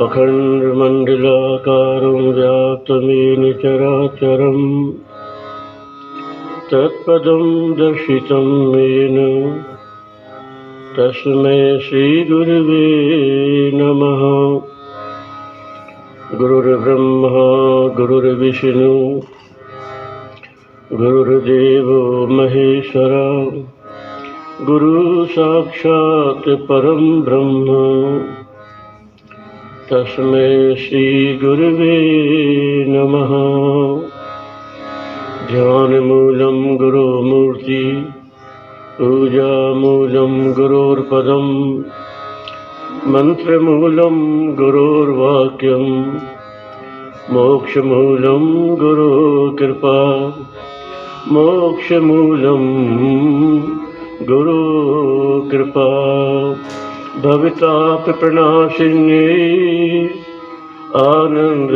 अखण्डमण्डलाकारं व्याप्तमेन चराचरं तत्पदं दर्शितं येन तस्मै श्रीगुरुवे नमः। गुरुर्ब्रह्मा गुरुर्विष्णु गुरुर्देवो महेश्वरा गुरु साक्षात् परं ब्रह्म तस्मै श्री गुरुवे नमः। ध्यानमूलं गुरुमूर्ति पूजामूलं गुरोर्पदं मंत्रमूलं गुरोर्वाक्यं मोक्षमूलं गुरुकृपा मोक्षमूलं गुरुकृपा। भवतापप्रणाशिन्ये आनंद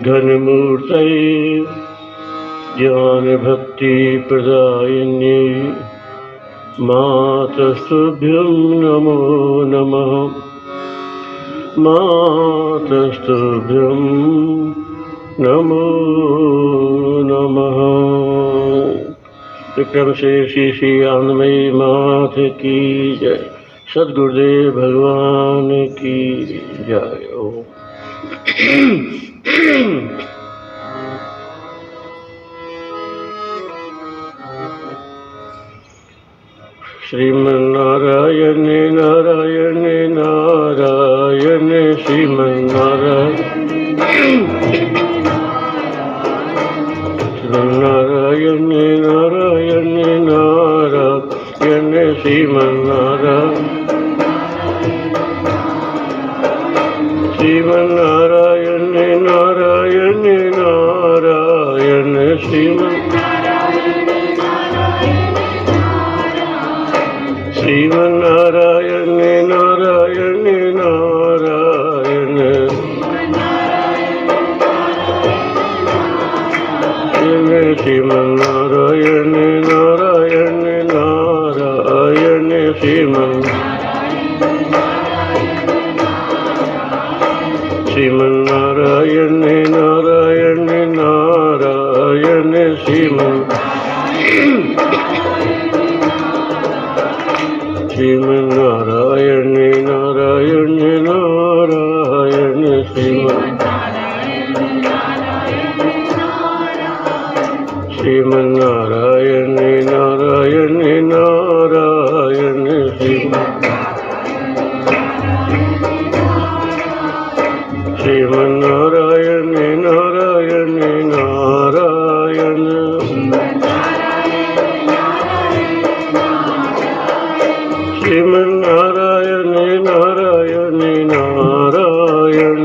घनमूर्तये ज्ञान भक्ति प्रदायिन्ये मातस्तुभ्यं नमो नमः। मातस्तुभ्यं नमो नमः। विक्रम से श्री आनंदमयी मात की जय। सद्गुरुदेव भगवान की जय। श्रीमन्नारायण नारायण नारायण श्रीमन्नारायण नारायण नारायण नारायण श्रीमन्नारायण श्रीमन्नारायण नारायण नारायण श्रीमन्नारायण नारायण नारायण श्रीमन्नारायण नारायण नारायण श्रीमन्नारायण नारायण नारायण श्रीमन्नारायण नारायण नारायण श्रीमन्नारायण नारायण नारायण श्रीमन्नारायण नारायण नारायण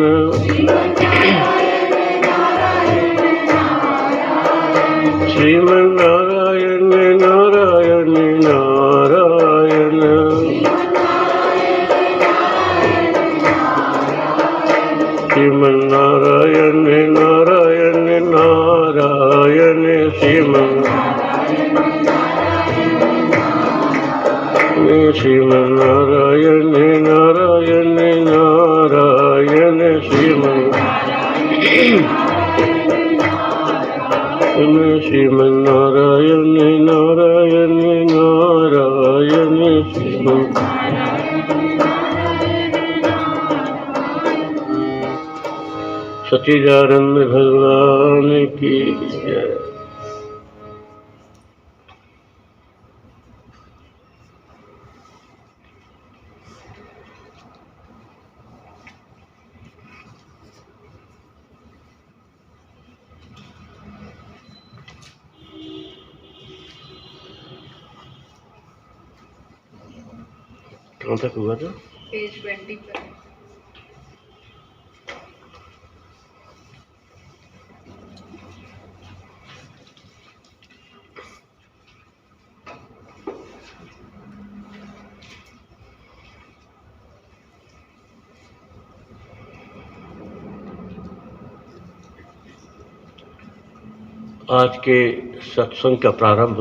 श्रीमन्नारायण नारायण नारायण श्रीमन्नारायण नारायण नारायण श्रीमन्नारायण नारायण नारायण श्रीमन्नारायण नारायण नारायण श्रीमन्नारायण नारायण नारायण सच्चिदानंद भगवान की जय। कहाँ तक हुआ था? पेज 20 पर। आज के सत्संग का प्रारंभ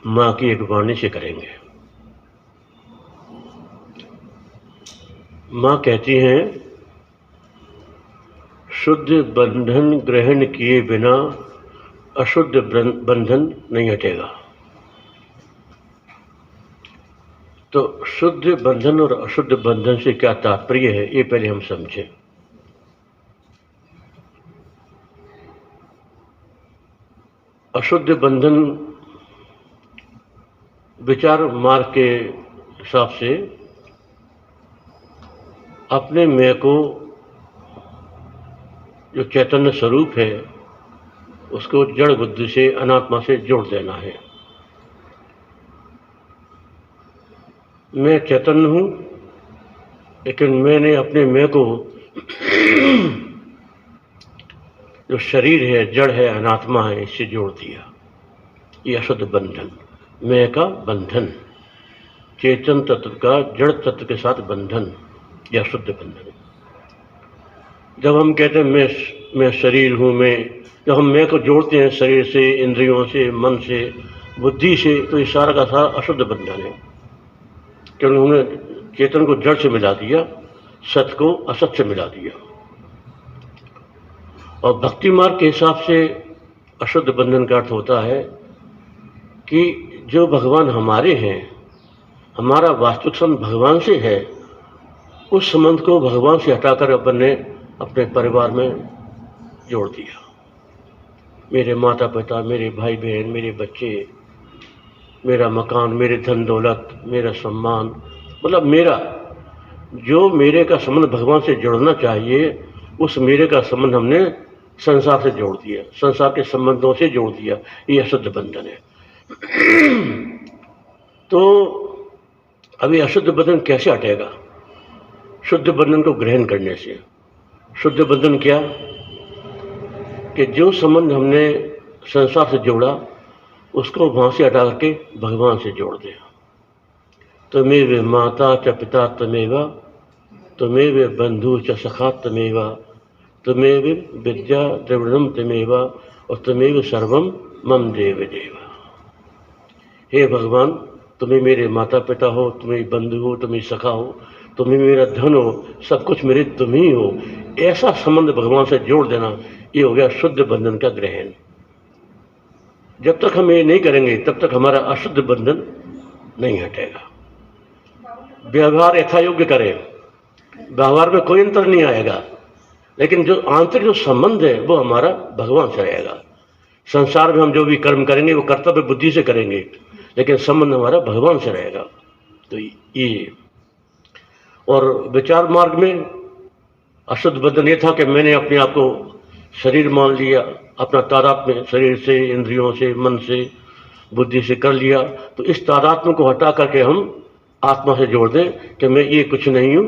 माँ की एक वाणी से करेंगे। माँ कहती हैं, शुद्ध बंधन ग्रहण किए बिना अशुद्ध बंधन नहीं हटेगा। तो शुद्ध बंधन और अशुद्ध बंधन से क्या तात्पर्य है, ये पहले हम समझें। अशुद्ध बंधन विचार मार्ग के हिसाब से अपने मैं को, जो चैतन्य स्वरूप है, उसको जड़ बुद्धि से, अनात्मा से जोड़ देना है। मैं चैतन्य हूँ, लेकिन मैंने अपने मैं को जो शरीर है, जड़ है, अनात्मा है, इससे जोड़ दिया। ये अशुद्ध बंधन, मैं का बंधन, चेतन तत्व का जड़ तत्व के साथ बंधन, यह अशुद्ध बंधन। जब हम कहते हैं मैं शरीर हूँ, जब हम मैं को जोड़ते हैं शरीर से, इंद्रियों से, मन से, बुद्धि से, तो ये सारा का सारा अशुद्ध बंधन है। क्योंकि उन्होंने चेतन को जड़ से मिला दिया, सत्य को असत से मिला दिया। और भक्ति मार्ग के हिसाब से अशुद्ध बंधन का अर्थ होता है कि जो भगवान हमारे हैं, हमारा वास्तविक संबंध भगवान से है, उस संबंध को भगवान से हटाकर अपन ने अपने परिवार में जोड़ दिया। मेरे माता पिता, मेरे भाई बहन, मेरे बच्चे, मेरा मकान, मेरे धन दौलत, मेरा सम्मान, मतलब मेरे का संबंध भगवान से जोड़ना चाहिए, उस मेरे का संबंध हमने संसार से जोड़ दिया, संसार के संबंधों से जोड़ दिया। ये अशुद्ध बंधन है। तो अभी अशुद्ध बंधन कैसे हटेगा? शुद्ध बंधन को ग्रहण करने से। शुद्ध बंधन क्या? कि जो संबंध हमने संसार से जोड़ा, उसको वहां से हटा करके भगवान से जोड़ दिया। तमेव माता च पिता तमेव, तमेव बंधु च सखा तमेव, तमेव विद्या द्रविणम तमेव, और तमेव सर्वम मम देव देव। हे भगवान, तुम्हें मेरे माता पिता हो, तुम्हें बंधु हो, तुम्हें सखा हो, तुम्हें मेरा धन हो, सब कुछ मेरे तुम ही हो। ऐसा संबंध भगवान से जोड़ देना, ये हो गया शुद्ध बंधन का ग्रहण। जब तक हम ये नहीं करेंगे, तब तक हमारा अशुद्ध बंधन नहीं हटेगा। व्यवहार यथायोग्य करें, व्यवहार में कोई अंतर नहीं आएगा, लेकिन जो आंतरिक जो संबंध है वो हमारा भगवान से रहेगा। संसार में हम जो भी कर्म करेंगे वो कर्तव्य बुद्धि से करेंगे, लेकिन संबंध हमारा भगवान से रहेगा। तो ये, और विचार मार्ग में अशुद्ध बंधन ये था कि मैंने अपने आप को शरीर मान लिया, अपना तादात्म्य शरीर से, इंद्रियों से, मन से, बुद्धि से कर लिया। तो इस तादात्म्य को हटा करके हम आत्मा से जोड़ दें कि मैं ये कुछ नहीं हूँ,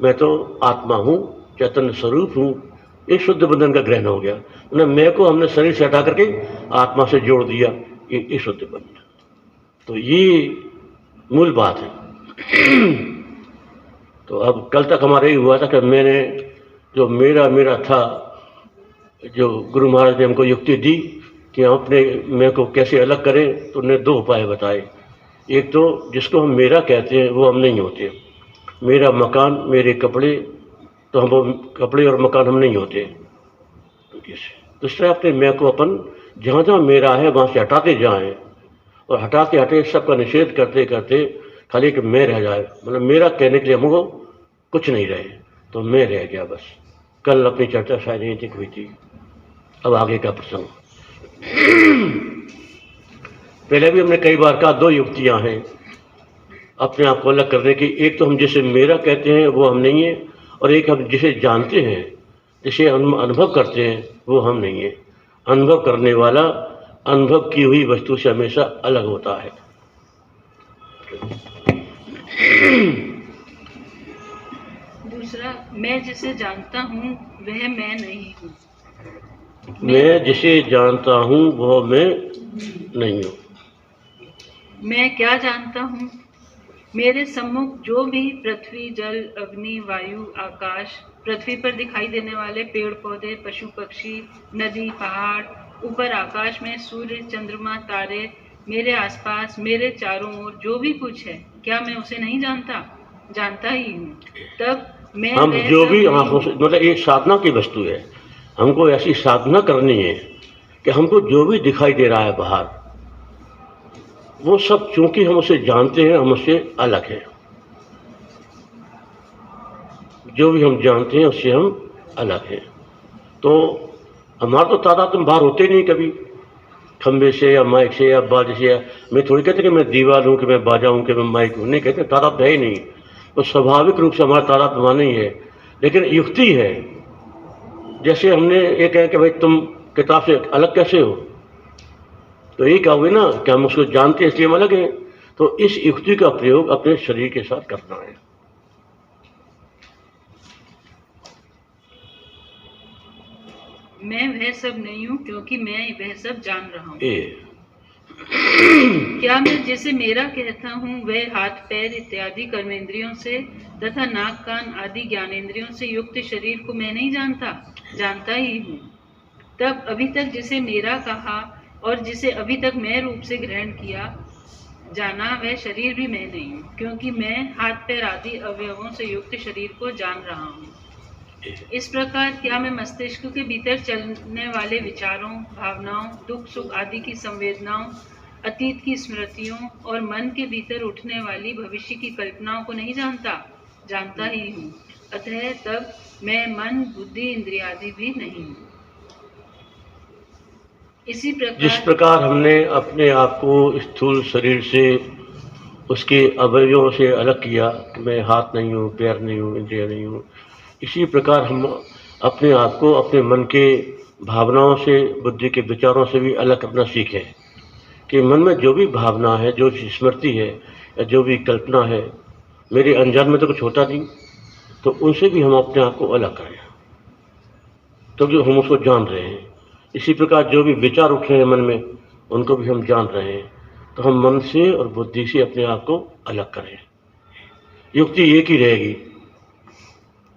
मैं तो आत्मा हूँ, चैतन्य स्वरूप हूँ। ये शुद्ध बंधन का ग्रहण हो गया। मैं को हमने शरीर से हटा करके आत्मा से जोड़ दिया, ये शुद्ध बंधन। तो ये मूल बात है। तो अब कल तक हमारा यही हुआ था कि मैंने जो मेरा था, जो गुरु महाराज ने हमको युक्ति दी कि हम अपने मैं को कैसे अलग करें, तो उन्होंने दो उपाय बताए। एक तो जिसको हम मेरा कहते हैं वो हम नहीं होते। मेरा मकान, मेरे कपड़े, तो हम कपड़े और मकान हम नहीं होते। दूसरा, अपने मैं को अपन जहाँ जहाँ मेरा है वहाँ से हटाते जाएं, और हटाते हटाते सबका निषेध करते करते खाली एक मैं रह जाए। मतलब मेरा कहने के लिए हमको कुछ नहीं रहे, तो मैं रह गया बस। कल अपनी चर्चा शायद यहीं तक हुई थी। अब आगे का प्रसंग। पहले भी हमने कई बार कहा, दो युक्तियां हैं अपने आप को अलग करने की। एक तो हम जिसे मेरा कहते हैं वो हम नहीं है, और एक हम जिसे जानते हैं, जिसे हम अनुभव करते हैं, वो हम नहीं है। अनुभव करने वाला अनुभव की हुई वस्तु से हमेशा अलग होता है। दूसरा, मैं जिसे जानता हूँ वह मैं नहीं हूँ। मैं जिसे जानता हूँ वह मैं नहीं हूँ। मैं क्या जानता हूँ? मेरे सम्मुख जो भी पृथ्वी, जल, अग्नि, वायु, आकाश पृथ्वी पर दिखाई देने वाले पेड़ पौधे, पशु पक्षी, नदी, पहाड़, ऊपर आकाश में सूर्य, चंद्रमा, तारे, मेरे आसपास, मेरे चारों ओर जो भी कुछ है, क्या मैं उसे नहीं जानता? जानता ही हूँ। तब मैं हम वह जो सब भी नहीं आंखों से, मतलब ये साधना की वस्तु है, हमको ऐसी साधना करनी है कि हमको जो भी दिखाई दे रहा है बाहर, वो सब चूंकि हम उसे जानते हैं, हम उससे अलग हैं। जो भी हम जानते हैं उससे हम अलग हैं। तो हमारा तो तादात्म्य बाहर होते नहीं कभी, खंबे से या माइक से या बाजे से। या मैं थोड़ी कहते कि मैं दीवार हूँ, कि मैं बाजा हूँ, कि मैं माइक हूँ, नहीं कहते। तादात्म्य है ही नहीं, तो स्वाभाविक रूप से हमारा तादात्म्य वहाँ नहीं है। लेकिन युक्ति है, जैसे हमने ये कहा कि भाई तुम किताब से अलग कैसे हो, तो यही कहोगे ना कि हम उसको जानते हैं इसलिए हम अलग हैं। तो इस युक्ति का प्रयोग अपने शरीर के साथ करना है। मैं वह सब नहीं हूँ, क्योंकि मैं वह सब जान रहा हूँ। क्या मैं जिसे मेरा कहता हूँ वह हाथ पैर इत्यादि कर्मेंद्रियों से तथा नाक कान आदि ज्ञानेंद्रियों से युक्त शरीर को मैं नहीं जानता? जानता ही हूँ। तब अभी तक जिसे मेरा कहा और जिसे अभी तक मैं रूप से ग्रहण किया जाना, वह शरीर भी मैं नहीं हूँ, क्योंकि मैं हाथ पैर आदि अवयवों से युक्त शरीर को जान रहा हूँ। इस प्रकार क्या मैं मस्तिष्क के भीतर चलने वाले विचारों, भावनाओं, दुख सुख आदि की संवेदनाओं, अतीत की स्मृतियों और मन के भीतर उठने वाली भविष्य की कल्पनाओं को नहीं जानता? जानता ही हूँ। अतः तब मैं मन, बुद्धि, इंद्रियादि भी नहीं हूँ। इसी जिस प्रकार हमने अपने आप को स्थूल शरीर से, उसके अवयवों से अलग किया कि मैं हाथ नहीं हूँ, पैर नहीं हूँ, इंद्रिया नहीं हूँ, इसी प्रकार हम अपने आप को अपने मन के भावनाओं से, बुद्धि के विचारों से भी अलग करना सीखें। कि मन में जो भी भावना है, जो स्मृति है या जो भी कल्पना है, मेरे अनजान में तो कुछ होता नहीं, तो उनसे भी हम अपने आप को अलग करें, तो जो हम उसको जान रहे हैं। इसी प्रकार जो भी विचार उठ रहे हैं मन में, उनको भी हम जान रहे हैं, तो हम मन से और बुद्धि से अपने आप को अलग करें। युक्ति एक ही रहेगी,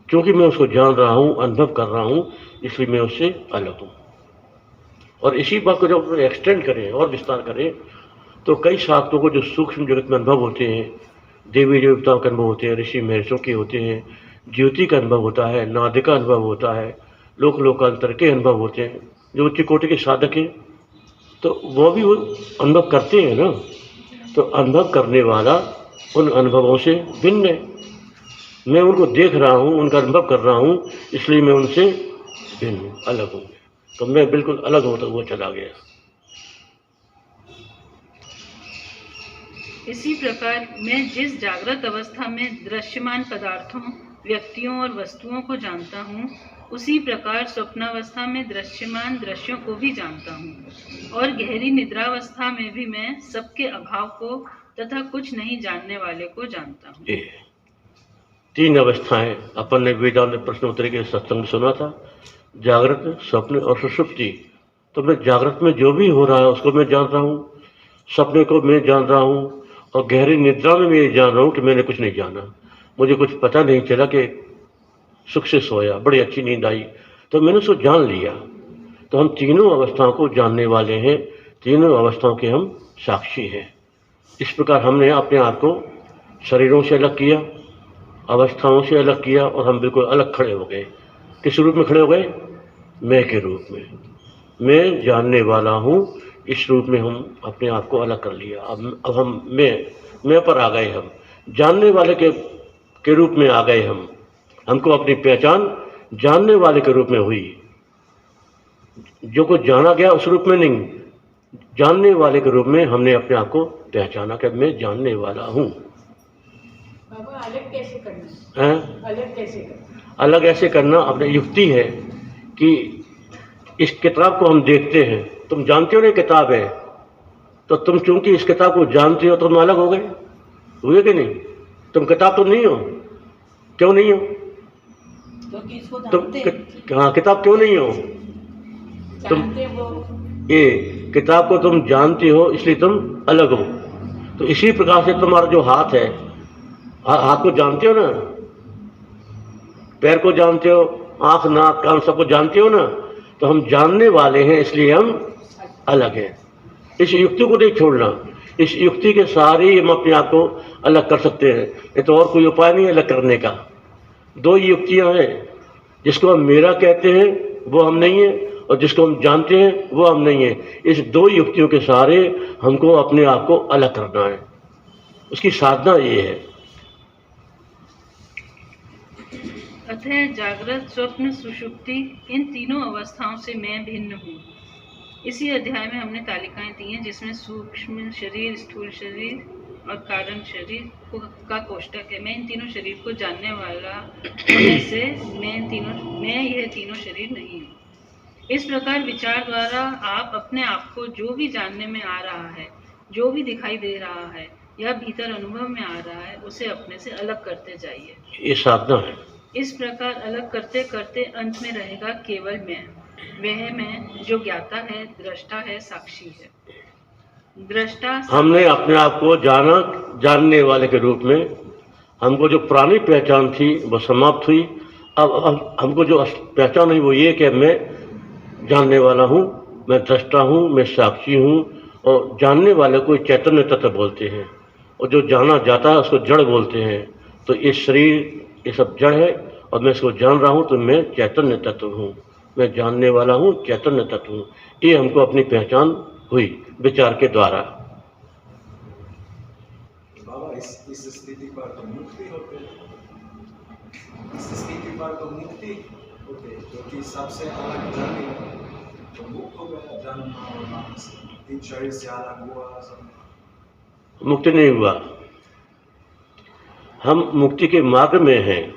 क्योंकि मैं उसको जान रहा हूँ, अनुभव कर रहा हूँ, इसलिए मैं उससे अलग हूँ। और इसी बात को जब एक्सटेंड करें और विस्तार करें, तो कई शास्त्रों को जो सूक्ष्म जगत में अनुभव होते हैं, देवी देवताओं के अनुभव होते हैं, ऋषि महर्षियों के होते हैं, ज्योति का अनुभव होता है, नाद का अनुभव होता है, लोक लोकांतर के अनुभव होते हैं, जो उच्च कोटि के साधक हैं, तो वो भी वो अनुभव करते हैं ना। तो अनुभव करने वाला उन अनुभवों से भिन्न है। मैं उनको देख रहा हूँ, उनका अनुभव कर रहा हूँ, इसलिए मैं उनसे भिन्न हूँ, अलग हूँ। तो मैं बिल्कुल अलग होता हुआ चला गया। इसी प्रकार मैं जिस जागृत अवस्था में दृश्यमान पदार्थों, व्यक्तियों और वस्तुओं को जानता हूँ, उसी प्रकार स्वप्नावस्था में दृश्यमान दृश्यों को भी जानता हूँ। और गहरी निद्रावस्था में भी मैं सबके अभाव को तथा कुछ नहीं जानने वाले को जानता हूँ। तीन अवस्थाएं अपन ने वेदांत प्रश्नोत्तरी के सत्संग सुना था, जागृत, स्वप्न और सुषुप्ति। तो मैं जागृत में जो भी हो रहा है उसको मैं जान रहा हूँ, सपने को मैं जान रहा हूँ, और गहरी निद्रा में मैं ये जान रहा हूँ कि मैंने कुछ नहीं जाना, मुझे कुछ पता नहीं चला कि सुख से सोया, बड़ी अच्छी नींद आई, तो मैंने उसको जान लिया। तो हम तीनों अवस्थाओं को जानने वाले हैं, तीनों अवस्थाओं के हम साक्षी हैं। इस प्रकार हमने अपने आप को शरीरों से अलग किया, अवस्थाओं से अलग किया, और हम बिल्कुल अलग खड़े हो गए। किस रूप में खड़े हो गए? मैं के रूप में। मैं जानने वाला हूँ, इस रूप में हम अपने आप को अलग कर लिया। अब हम मैं पर आ गए, हम जानने वाले के रूप में आ गए। हमको अपनी पहचान जानने वाले के रूप में हुई। जो कुछ जाना गया उस रूप में नहीं, जानने वाले के रूप में हमने अपने आप को पहचाना कि मैं जानने वाला हूँ। बाबा अलग कैसे करना है? अलग कैसे करना? अलग ऐसे करना अपनी युक्ति है कि इस किताब को हम देखते हैं, तुम जानते हो ना किताब है, तो तुम चूंकि इस किताब को जानते हो तुम अलग हो गए, हुए कि नहीं? तुम किताब तो नहीं हो। क्यों नहीं हो? तुम हाँ, किताब क्यों नहीं हो? तुम ये किताब को तुम जानते हो, इसलिए तुम अलग हो। तो इसी प्रकार से तुम्हारा जो हाथ है, हाथ को जानते हो ना, पैर को जानते हो, आँख नाक कान सबको जानते हो ना, तो हम जानने वाले हैं इसलिए हम अलग हैं। इस युक्ति को नहीं छोड़ना, इस युक्ति के सहारे ही हम अपने आप को अलग कर सकते हैं, ये तो और कोई उपाय नहीं है अलग करने का। दो युक्तियाँ हैं, जिसको हम मेरा कहते हैं वो हम नहीं है, और जिसको हम जानते हैं वो हम नहीं है। इस दो युक्तियों के सहारे हमको अपने आप को अलग करना है, उसकी साधना ये है। अतः जागृत स्वप्न सुषुप्ति इन तीनों अवस्थाओं से मैं भिन्न हूँ। इसी अध्याय में हमने तालिकाएं दी हैं, जिसमें सूक्ष्म शरीर, स्थूल शरीर और कारण शरीर का कोष्टक है। मैं इन तीनों शरीर को जानने वाला होने से मैं यह तीनों शरीर नहीं हूँ। इस प्रकार विचार द्वारा आप अपने आप को जो भी जानने में आ रहा है, जो भी दिखाई दे रहा है या भीतर अनुभव में आ रहा है, उसे अपने से अलग करते जाइए। ये साधना है। इस प्रकार अलग करते करते अंत में रहेगा केवल मैं, वह मैं जो ज्ञाता है, दृष्टा है, साक्षी है। दृष्टा हमने अपने आप को जाना, जानने वाले के रूप में। हमको जो पुरानी पहचान थी वो समाप्त हुई। अब हमको जो पहचान हुई वो ये कि मैं जानने वाला हूँ, मैं दृष्टा हूँ, मैं साक्षी हूँ। और जानने वाले को चैतन्य तत्व बोलते हैं, और जो जाना जाता है उसको जड़ बोलते हैं। तो ये शरीर ये सब जड़ है, और मैं इसको जान रहा हूँ तो मैं चैतन्य तत्व हूँ, मैं जानने वाला हूँ, चैतन्य तत्व हूँ। ये हमको अपनी पहचान हुई विचार के द्वारा। बाबा इस स्थिति पर तो मुक्ति होते, इस स्थिति पर तो मुक्ति होते, क्योंकि सबसे अलग जाने तो मुक्त हो गया, जन्म और मरण से, इन शरीर से अलग हुआ सब। मुक्ति नहीं हुआ, हम मुक्ति के मार्ग में हैं।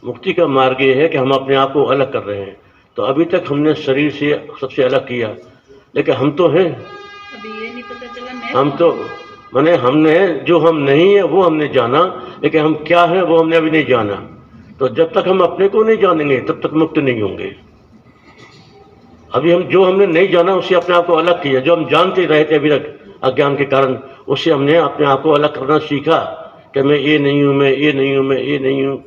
मुक्ति का मार्ग ये है कि हम अपने आप को अलग कर रहे हैं। तो अभी तक हमने शरीर से सबसे अलग किया, लेकिन हम तो हैं। अभी ये नहीं पता चला मैं हम तो माने हमने जो हम नहीं है वो हमने जाना, लेकिन हम क्या हैं वो हमने अभी नहीं जाना। तो जब तक हम अपने को नहीं जानेंगे तब तक मुक्त नहीं होंगे। अभी हम जो हमने नहीं जाना उससे अपने आप को अलग किया। जो हम जानते रहे थे अभी तक अज्ञान के कारण, उससे हमने अपने आप को अलग करना सीखा कि मैं ये नहीं हूँ, मैं ये नहीं हूँ, मैं ये नहीं हूँ,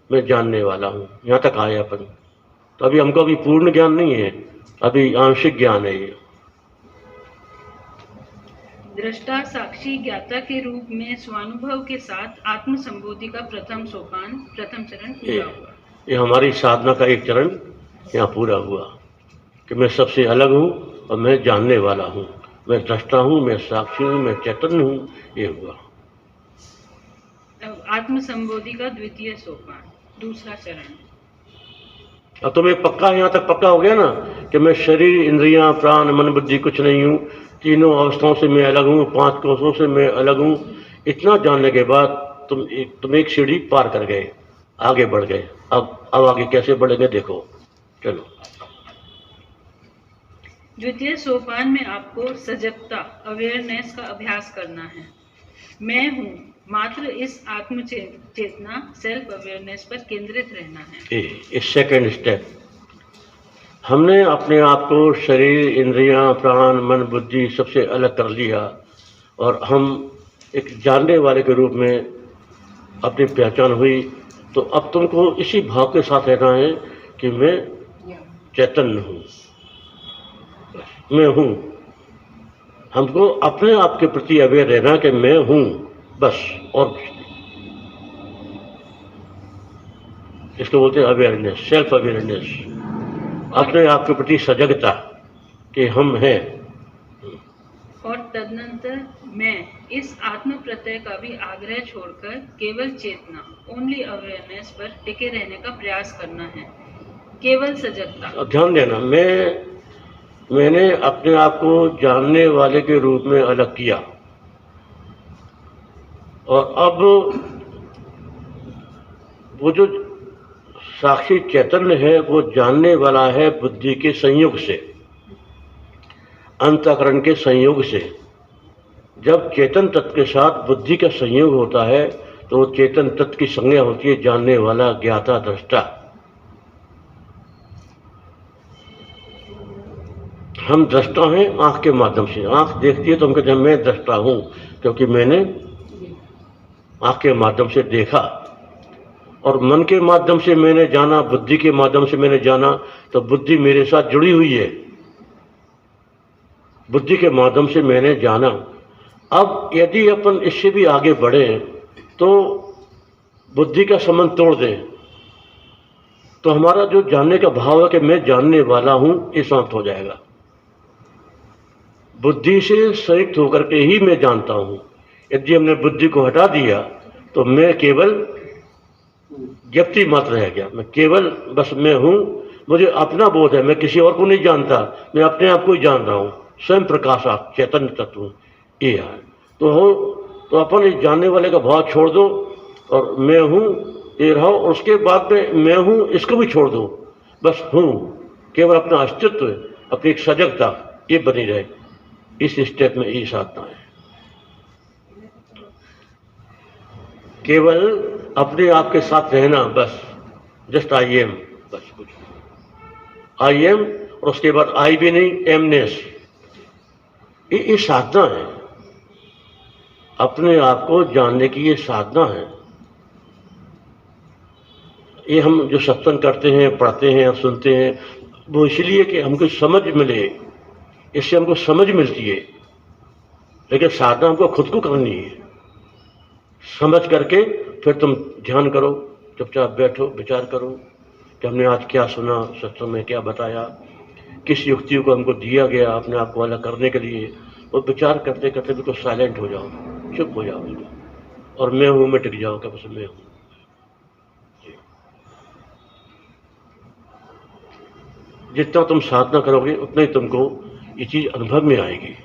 मैं जानने वाला हूँ। यहाँ तक आए अपन। तो अभी हमको अभी पूर्ण ज्ञान नहीं है, अभी आंशिक ज्ञान है ये। दृष्टा, साक्षी, ज्ञाता के रूप में स्वानुभव के साथ आत्म संबोधि का प्रथम सोपान, प्रथम चरण पूरा हुआ। ये हमारी साधना का एक चरण यहाँ पूरा हुआ कि मैं सबसे अलग हूँ और मैं जानने वाला हूँ, मैं दृष्टा हूँ, मैं साक्षी हूँ, मैं चैतन्य हूँ। ये हुआ आत्म संबोधि का द्वितीय सोपान, दूसरा चरण। अब तो मैं पक्का यहाँ तक पक्का हो गया ना कि मैं शरीर, इंद्रियां, प्राण, मन, बुद्धि कुछ नहीं हूँ, तीनों अवस्थाओं से मैं अलग हूँ, 5 कोषों से मैं अलग हूँ। इतना जानने के बाद तुम एक सीढ़ी पार कर गए, आगे बढ़ गए। अब आगे कैसे बढ़ेंगे देखो, चलो। द्वितीय सोपान में आपको सजगता, अवेयरनेस का अभ्यास करना है। मैं हूँ मात्र इस आत्म चेतना, सेल्फ अवेयरनेस पर केंद्रित रहना है। इस सेकंड स्टेप हमने अपने आप को शरीर, इंद्रियां, प्राण, मन, बुद्धि सबसे अलग कर लिया, और हम एक जानने वाले के रूप में अपनी पहचान हुई। तो अब तुमको इसी भाव के साथ रहना है कि मैं चैतन्य हूँ, मैं हूँ। हमको अपने आप के प्रति अवेयर रहना कि मैं हूँ, बस। और इसको बोलते हैं अवेयरनेस, सेल्फ अवेयरनेस, अपने आप के प्रति सजगता कि हम हैं। और तदनंतर मैं इस आत्म प्रत्यय का भी आग्रह छोड़कर केवल चेतना, ओनली अवेयरनेस पर टिके रहने का प्रयास करना है, केवल सजगता। अब ध्यान देना, मैंने अपने आप को जानने वाले के रूप में अलग किया, और अब वो जो साक्षी चैतन्य है वो जानने वाला है बुद्धि के संयोग से, अंतःकरण के संयोग से। जब चेतन तत्व के साथ बुद्धि का संयोग होता है तो वो चेतन तत्व की संज्ञा होती है जानने वाला, ज्ञाता, दृष्टा। हम दृष्टा हैं आंख के माध्यम से। आंख देखती है तो हम कहते हैं मैं दृष्टा हूँ, क्योंकि मैंने आंख के माध्यम से देखा। और मन के माध्यम से मैंने जाना, बुद्धि के माध्यम से मैंने जाना, तो बुद्धि मेरे साथ जुड़ी हुई है, बुद्धि के माध्यम से मैंने जाना। अब यदि अपन इससे भी आगे बढ़े तो बुद्धि का संबंध तोड़ दें, तो हमारा जो जानने का भाव है कि मैं जानने वाला हूं, ये समाप्त हो जाएगा। बुद्धि से संयुक्त होकर के ही मैं जानता हूं। यदि हमने बुद्धि को हटा दिया तो मैं केवल व्यक्ति मात्र रह गया, मैं केवल बस मैं हूं, मुझे अपना बोध है, मैं किसी और को नहीं जानता, मैं अपने आप को ही जान रहा हूं, स्वयं प्रकाश आप चैतन्य तत्व ये है। तो अपन इस जानने वाले का भाव छोड़ दो और मैं हूं ये रहो, और उसके बाद में मैं हूं इसको भी छोड़ दो, बस हूं, केवल अपना अस्तित्व, अपनी एक सजगता ये बनी रहे। इस स्टेप में ये साधना है, केवल अपने आप के साथ रहना, बस जस्ट आई एम, बस कुछ आई एम, और उसके बाद आई भी नहीं, एमनेस, ये साधना है, अपने आप को जानने की ये साधना है। ये हम जो सत्संग करते हैं, पढ़ते हैं, सुनते हैं, वो इसलिए कि हमको समझ मिले, इससे हमको समझ मिलती है, लेकिन साधना हमको खुद को करनी है। समझ करके फिर तुम ध्यान करो, चुपचाप बैठो, विचार करो कि हमने आज क्या सुना, सत्संग में क्या बताया, किस युक्तियों को हमको दिया गया अपने आप को अलग करने के लिए, और विचार करते करते बिल्कुल साइलेंट हो जाओ, चुप हो जाओ, और मैं हूं में टिक जाओ, क्या बस मैं हूं। जितना तुम साधना करोगे उतना ही तुमको ये चीज़ अनुभव में आएगी।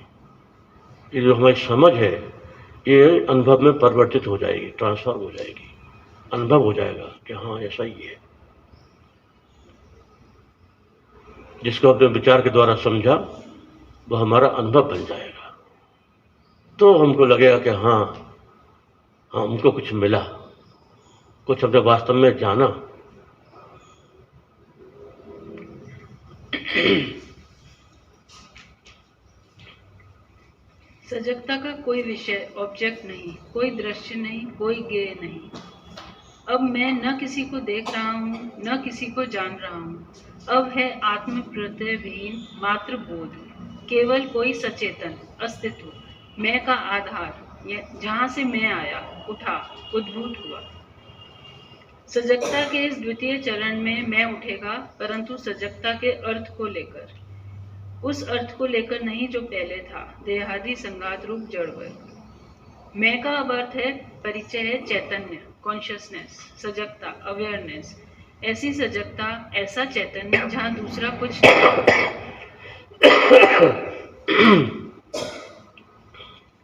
ये जो हमारी समझ है ये अनुभव में परिवर्तित हो जाएगी, ट्रांसफॉर्म हो जाएगी, अनुभव हो जाएगा कि हाँ ऐसा ही है। जिसको अपने विचार के द्वारा समझा वो हमारा अनुभव बन जाएगा, तो हमको लगेगा कि हाँ हमको कुछ मिला, कुछ हमने वास्तव में जाना। सजगता का कोई विषय, ऑब्जेक्ट नहीं, कोई दृश्य नहीं, कोई ज्ञेय नहीं। अब मैं न किसी को देख रहा हूँ, न किसी को जान रहा हूँ। अब है आत्म प्रत्यय विहीन मात्र बोध, केवल कोई सचेतन अस्तित्व, मैं का आधार, जहाँ से मैं आया, उठा, उद्भूत हुआ। सजगता के इस द्वितीय चरण में मैं उठेगा, परंतु सजगता के अर्थ को लेकर, उस अर्थ को लेकर नहीं जो पहले था, देहादि संगात रूप जड़ वर्ग। मैं का अब अर्थ है, परिचय है, चैतन्य, कॉन्शियसनेस, सजगता, अवेयरनेस। ऐसी सजगता, ऐसा चैतन्य जहाँ दूसरा कुछ नहीं।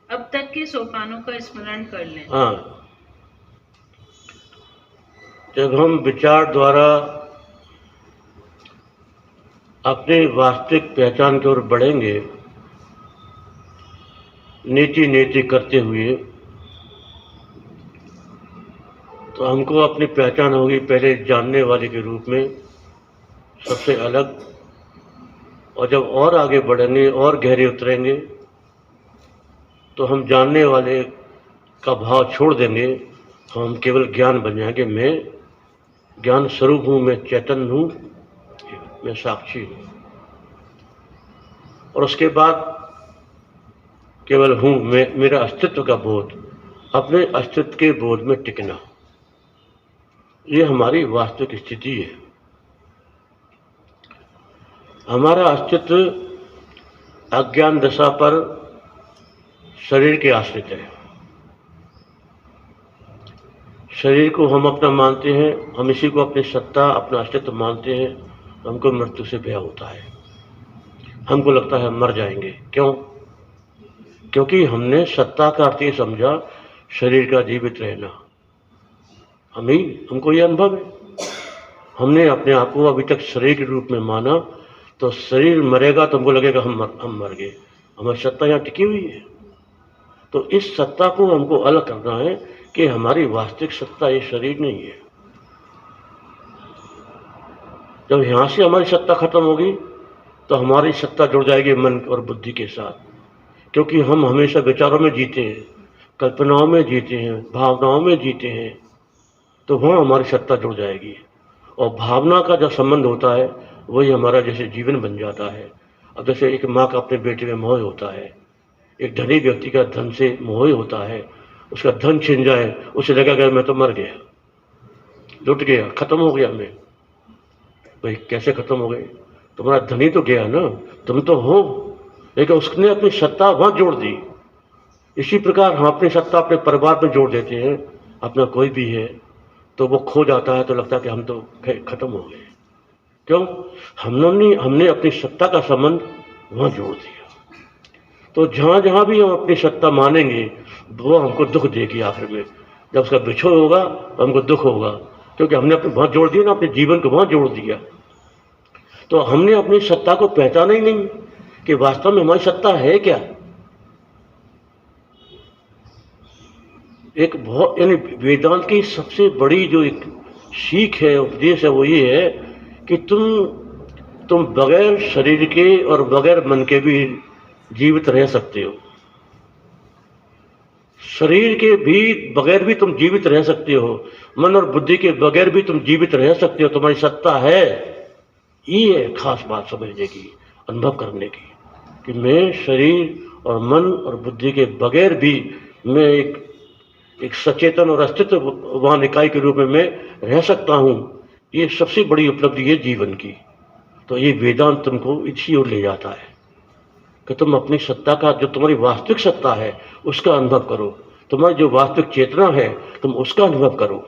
अब तक के सोपानों का स्मरण कर लें। हाँ, जब हम विचार द्वारा अपने वास्तविक पहचान की ओर बढ़ेंगे, नीति नीति करते हुए, तो हमको अपनी पहचान होगी पहले जानने वाले के रूप में सबसे अलग, और जब और आगे बढ़ेंगे और गहरे उतरेंगे तो हम जानने वाले का भाव छोड़ देंगे, हम केवल ज्ञान बन जाएंगे। मैं ज्ञान स्वरूप हूँ, मैं चैतन्य हूँ, मैं साक्षी हूँ। और उसके बाद केवल हूँ, मैं, मेरा अस्तित्व का बोध, अपने अस्तित्व के बोध में टिकना, ये हमारी वास्तविक स्थिति है। हमारा अस्तित्व अज्ञान दशा पर शरीर के आश्रित है। शरीर को हम अपना मानते हैं, हम इसी को अपनी सत्ता, अपना अस्तित्व मानते हैं, तो हमको मृत्यु से भय होता है। हमको लगता है हम मर जाएंगे। क्यों? क्योंकि हमने सत्ता का अर्थ ये समझा शरीर का जीवित रहना। हमको ये अनुभव है, हमने अपने आप को अभी तक शरीर के रूप में माना, तो शरीर मरेगा तो हमको लगेगा हम मर गए, हमारी सत्ता यहाँ टिकी हुई है। तो इस सत्ता को हमको अलग करना है कि हमारी वास्तविक सत्ता ये शरीर नहीं है। जब यहाँ से हमारी सत्ता खत्म होगी तो हमारी सत्ता जुड़ जाएगी मन और बुद्धि के साथ, क्योंकि हम हमेशा विचारों में जीते हैं, कल्पनाओं में जीते हैं, भावनाओं में जीते हैं। तो वहाँ हमारी सत्ता जुड़ जाएगी। और भावना का जो संबंध होता है वही हमारा जैसे जीवन बन जाता है। अब जैसे एक माँ का अपने बेटे में मोह होता है, एक धनी व्यक्ति का धन से मोह होता है, उसका धन छिन जाए उसे लगेगा मैं तो मर गया, लुट गया, खत्म हो गया मैं। भाई कैसे खत्म हो गए? तुम्हारा धनी तो गया ना, तुम तो हो, लेकिन उसने अपनी सत्ता वहाँ जोड़ दी। इसी प्रकार हम अपनी सत्ता अपने परिवार में जोड़ देते हैं। अपना कोई भी है तो वो खो जाता है तो लगता है कि हम तो खत्म हो गए। क्यों? हमने अपनी सत्ता का संबंध वहाँ जोड़ दिया। तो जहाँ जहाँ भी हम अपनी सत्ता मानेंगे वो हमको दुख देगी। आखिर में जब उसका बिछोड़ होगा हमको दुख होगा, क्योंकि हमने अपने वहाँ जोड़ दिया ना, अपने जीवन को वहाँ जोड़ दिया। तो हमने अपनी सत्ता को पहचाना ही नहीं कि वास्तव में हमारी सत्ता है क्या। एक बहुत यानी वेदांत की सबसे बड़ी जो एक सीख है, उपदेश है, वो ये है कि तुम बगैर शरीर के और बगैर मन के भी जीवित रह सकते हो। शरीर के भी बगैर भी तुम जीवित रह सकते हो, मन और बुद्धि के बगैर भी तुम जीवित रह सकते हो। तुम्हारी सत्ता है। ये है खास बात समझने की, अनुभव करने की, कि मैं शरीर और मन और बुद्धि के बगैर भी मैं एक सचेतन और अस्तित्ववान इकाई के रूप में मैं रह सकता हूँ। ये सबसे बड़ी उपलब्धि है जीवन की। तो ये वेदांत तुमको इसी ओर ले जाता है कि तुम अपनी सत्ता का, जो तुम्हारी वास्तविक सत्ता है उसका अनुभव करो। तुम्हारी जो वास्तविक चेतना है तुम उसका अनुभव करो।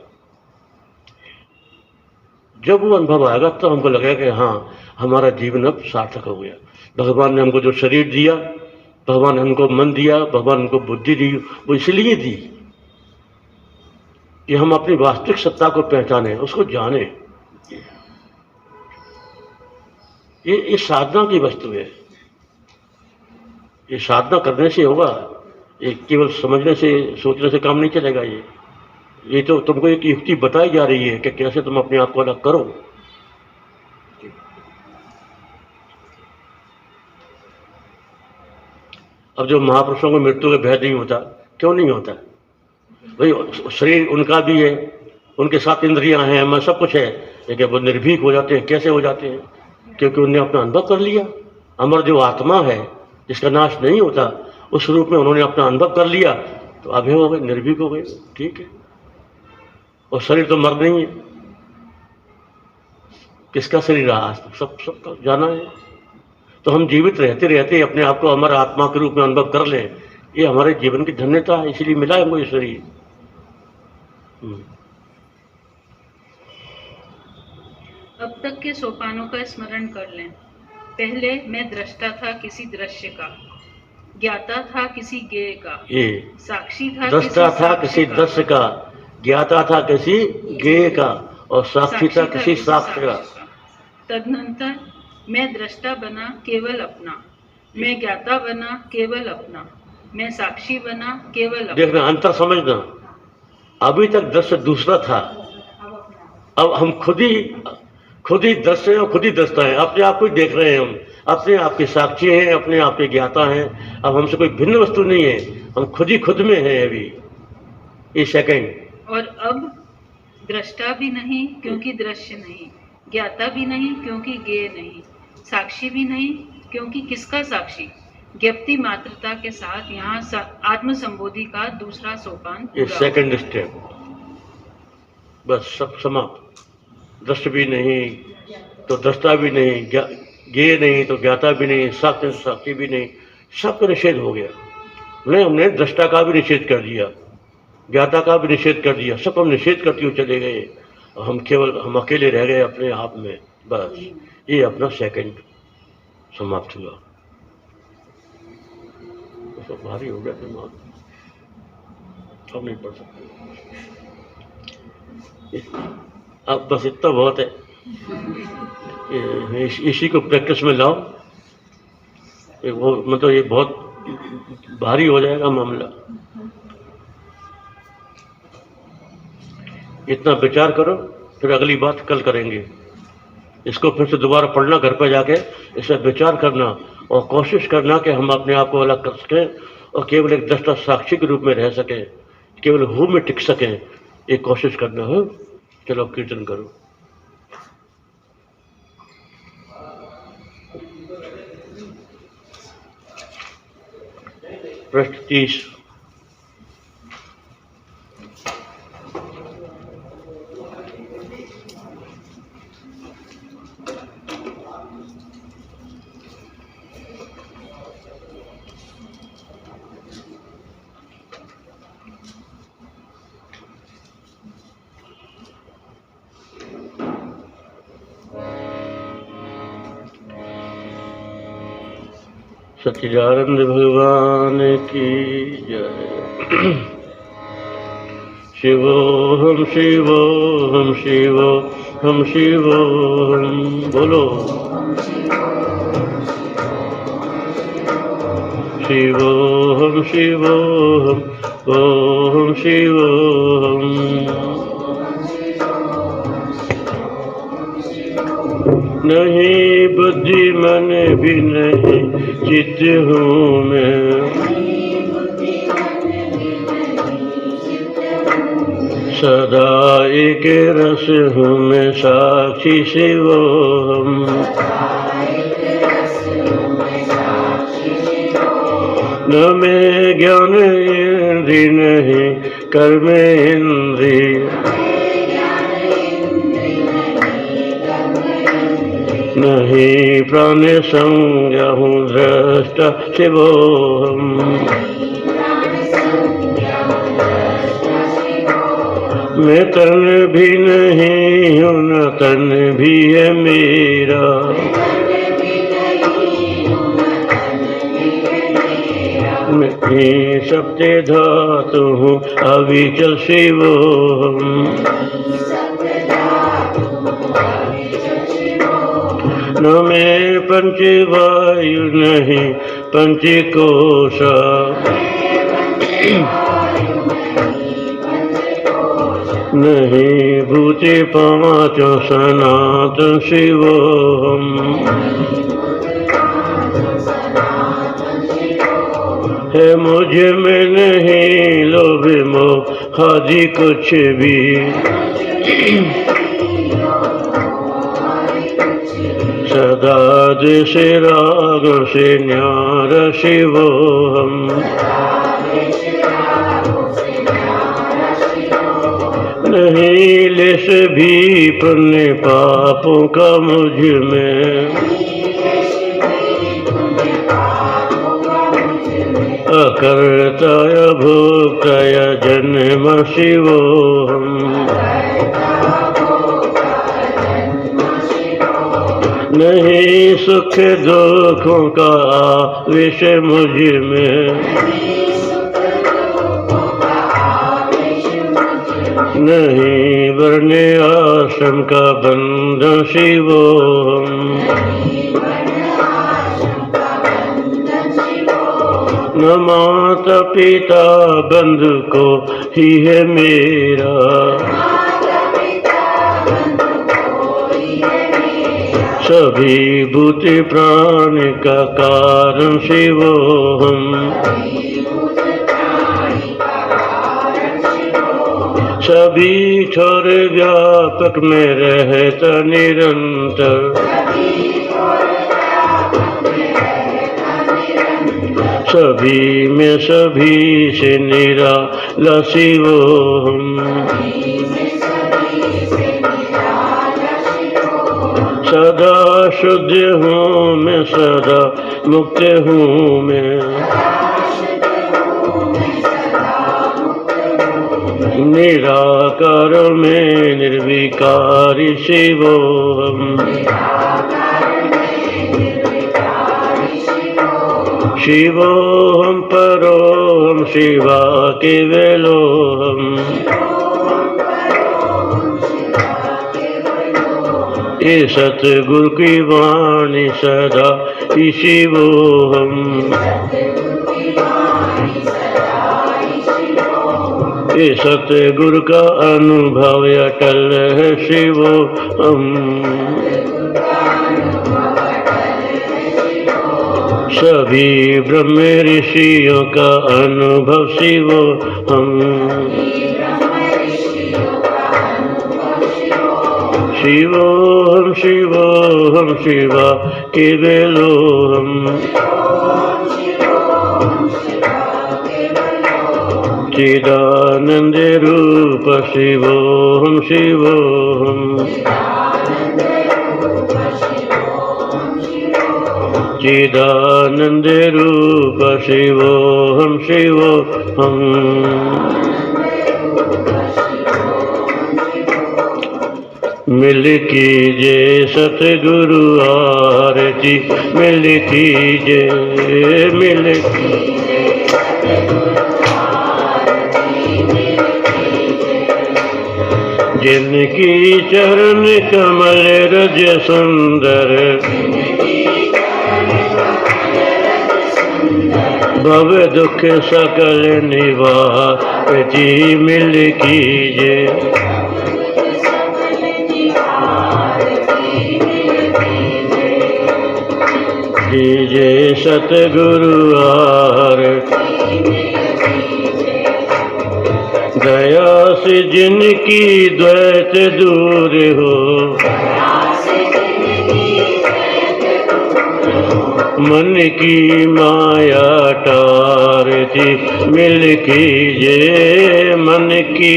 जब वो अनुभव आएगा तो हमको लगेगा कि हाँ, हमारा जीवन अब सार्थक हो गया। भगवान ने हमको जो शरीर दिया, भगवान ने हमको मन दिया, भगवान ने हमको बुद्धि दी, वो इसलिए दी कि हम अपनी वास्तविक सत्ता को पहचाने, उसको जाने। ये साधना की वस्तु है। ये साधना करने से होगा, ये केवल समझने से सोचने से काम नहीं चलेगा। ये तो तुमको एक युक्ति बताई जा रही है कि कैसे तुम अपने आप को अलग करो। अब जो महापुरुषों को मृत्यु का भय नहीं होता, क्यों नहीं होता? भाई शरीर उनका भी है, उनके साथ इंद्रियां हैं, मन सब कुछ है, लेकिन वो निर्भीक हो जाते हैं। कैसे हो जाते हैं? क्योंकि उन्होंने अपना अनुभव कर लिया। अमर जो आत्मा है जिसका नाश नहीं होता, उस रूप में उन्होंने अपना अनुभव कर लिया, तो अभय हो गए, निर्भीक हो गए। ठीक है। और शरीर तो मर नहीं है। किसका शरीर रहा? सबका जाना है। तो हम जीवित रहते रहते अपने आप को अमर आत्मा के रूप में अनुभव कर लें, ये हमारे जीवन की धन्यता है। इसलिए मिला है हमको ये शरीर। अब तक के सोपानों का स्मरण कर लें। पहले मैं दृष्टा था किसी दृश्य का, ज्ञाता था किसी ज्ञेय का, ये साक्षी था दृष्टा था किसी दृश्य का, ज्ञाता था किसी ज्ञेय का, और साक्षी था किसी साक्ष्य का। तदनंतर मैं दृष्टा बना केवल अपना, मैं ज्ञाता बना केवल अपना, मैं साक्षी बना केवल अपना। देखना, अंतर समझना। अभी तक दृश्य दूसरा था, अब हम खुद ही दृश्य हैं और खुद ही दृष्टा हैं। अपने आप को ही देख रहे हैं हम, अपने आप के साक्षी हैं, अपने आप के ज्ञाता हैं। अब हमसे कोई भिन्न वस्तु नहीं है, हम खुद ही खुद में हैं अभी ये सेकंड। और अब दृष्टा भी नहीं क्योंकि दृश्य नहीं, ज्ञाता भी नहीं क्योंकि ज्ञेय नहीं, साक्षी भी नहीं क्योंकि किसका साक्षी। ज्ञप्ति मात्रता के साथ यहाँ आत्म संबोधि का दूसरा सोपान ये सेकंड स्टेप, बस सब समाप्त। दृश्य भी नहीं तो दृष्टा भी नहीं, ज्ञेय नहीं तो ज्ञाता भी नहीं, साक्षी भी नहीं, सबका निषेध हो गया। नहीं, हमने दृष्टा का भी निषेध कर दिया, ज्ञाता का भी निषेध कर दिया, सब हम निषेध करते हुए चले गए। हम अकेले रह गए अपने आप में। बस ये अपना सेकंड समाप्त हुआ। तो भारी हो गया दिमाग, अब नहीं पढ़ सकते। अब बस इतना बहुत है। इसी को प्रैक्टिस में लाओ। वो मतलब ये बहुत भारी हो जाएगा मामला। इतना विचार करो, फिर अगली बात कल करेंगे। इसको फिर से दोबारा पढ़ना घर पर जाके, इसमें विचार करना और कोशिश करना कि हम अपने आप को अलग कर सकें और केवल एक दृष्टा साक्षी के रूप में रह सकें, केवल हूँ में टिक सकें। ये कोशिश करना है। चलो कीर्तन करो। पृष्ठ 30। सच्चिदानंद भगवान की जय। शिवोहम शिवोहम शिवोहम शिवोहम। बोलो शिवोहम शिवोहम ओम शिवोहम। नहीं बुद्धि मन भी नहीं चित्त हूँ मैं, सदा एक रस हूँ मैं साक्षी शिवोहम। न मैं ज्ञान इंद्रिय नहीं कर्म इंद्रिय, नहीं प्राण संज्ञा हूँ दृष्टा शिवोहम। मैं तन भी नहीं हूँ न तन भी है मेरा, मैं ही सत्य धातु हूँ अविचल शिवोहम। न मैं पंच वायु नहीं पंचकोशा, नहीं भूते पांचों सनातन शिवोहम। है मुझ में नहीं लोभ मोह आदि कुछ भी, सदा द्वेष राग से न्यार शिवोहम। नहीं लेश भी पुण्य पापों का मुझ में, अकर्ता भोक्ता जन्म शिवोहम। नहीं सुख दुखों का आवेश मुझ में, नहीं वर्ण आश्रम का बंधन शिवोहम। न माता पिता बंधु को ही है मेरा, सभी भूत प्राण का कारण शिवोहम। सभी छोर व्यापक में रहता निरंतर, सभी में सभी से निराला शिवोहम। सदा शुद्ध हूँ मैं सदा मुक्त हूँ मैं, निराकार में निर्विकारी शिवोहम। शिवोहम परोहम शिवा केवलोहम। ये सतगुरु की वाणी सदा ही शिवोहम। ये सतगुरु का अनुभव अटल है शिवोहम। सभी ब्रह्म ऋषियों का अनुभव शिवोहम। शिवोऽहं शिवोऽहं शिवा केवलोऽहम् चिदानन्दरूप शिवोऽहं शिवोऽहम् चिदानन्दरूप शिवोऽहं शिवोऽहम् मिल कीजे सतगुरु आरती मिल कीजे मिल जिनकी चरण कमल रज सुंदर भव दुख सकल निवारती मिल कीजे कीजे सतगुरु आरती दया से जिनकी द्वैत दूर हो मन की माया टारती मिल कीजे मन की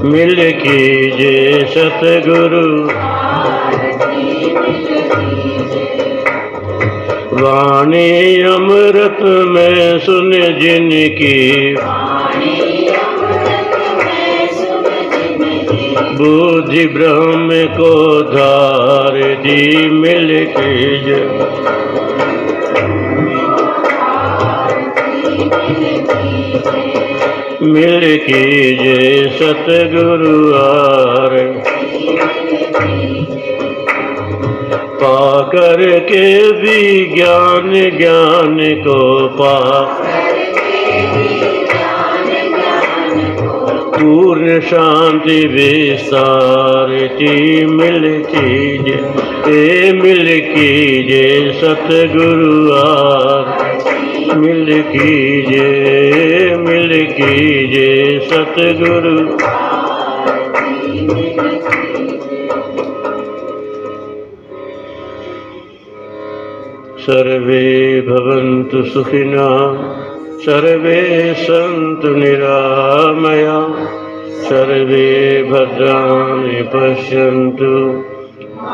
मिल कीजे सतगुरु वाणी अमृत में सुन जिनकी बुद्धि ब्रह्म को धार दी मिल कीजे मिल कीजे सतगुरु आरती पाकर के भी ज्ञान ज्ञान को पा पूर्ण शांति विस्तारती मिल कीजे मिल कीजे सतगुरु आरती मिल कीजे सतगुरु सर्वे भवन्तु सुखिनः सर्वे सन्तु निरामया सर्वे भद्राणि पश्यन्तु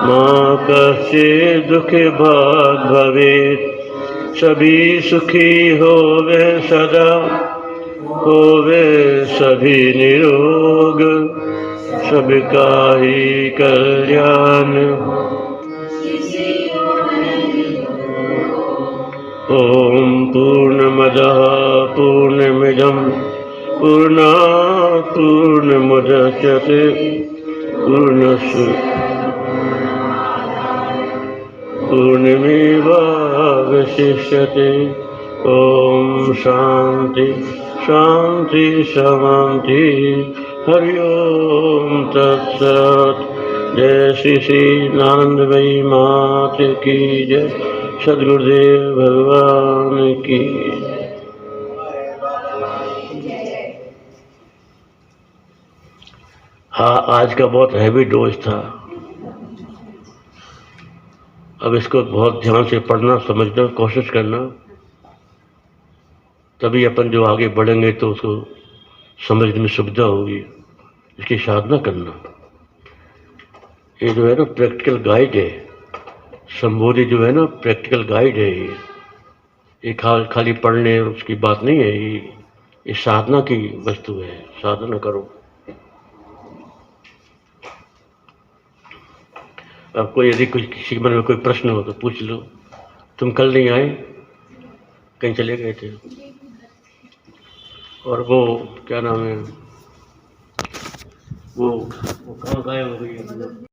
मा कश्चित् दुःखभाग् भवेत् सभी सुखी होवे सदा होवे सभी निरोग सबका ही कल्याण ओम पूर्णमदः पूर्णमिदं पूर्णात् पूर्णमुदच्यते पूर्णस्य पूर्णमेवावशिष्यते। ओम शांति शांति शांति हरि ओम तत्सत्। जय श्री श्री आनंदमयी मात की जय। सद्गुरुदेव भगवान की। हाँ, आज का बहुत हैवी डोज था। अब इसको बहुत ध्यान से पढ़ना समझना कोशिश करना, तभी अपन जो आगे बढ़ेंगे तो उसको समझने में सुविधा होगी। इसकी साधना करना। ये जो है ना प्रैक्टिकल गाइड है, संबोधि जो है ना प्रैक्टिकल गाइड है। ये खाली पढ़ने उसकी बात नहीं है, ये साधना की वस्तु है। साधना करो। अब कोई यदि कुछ किसी के मन में कोई प्रश्न हो तो पूछ लो। तुम कल नहीं आए, कहीं चले गए थे? और वो क्या नाम है, वो कहाँ गायब हो गई?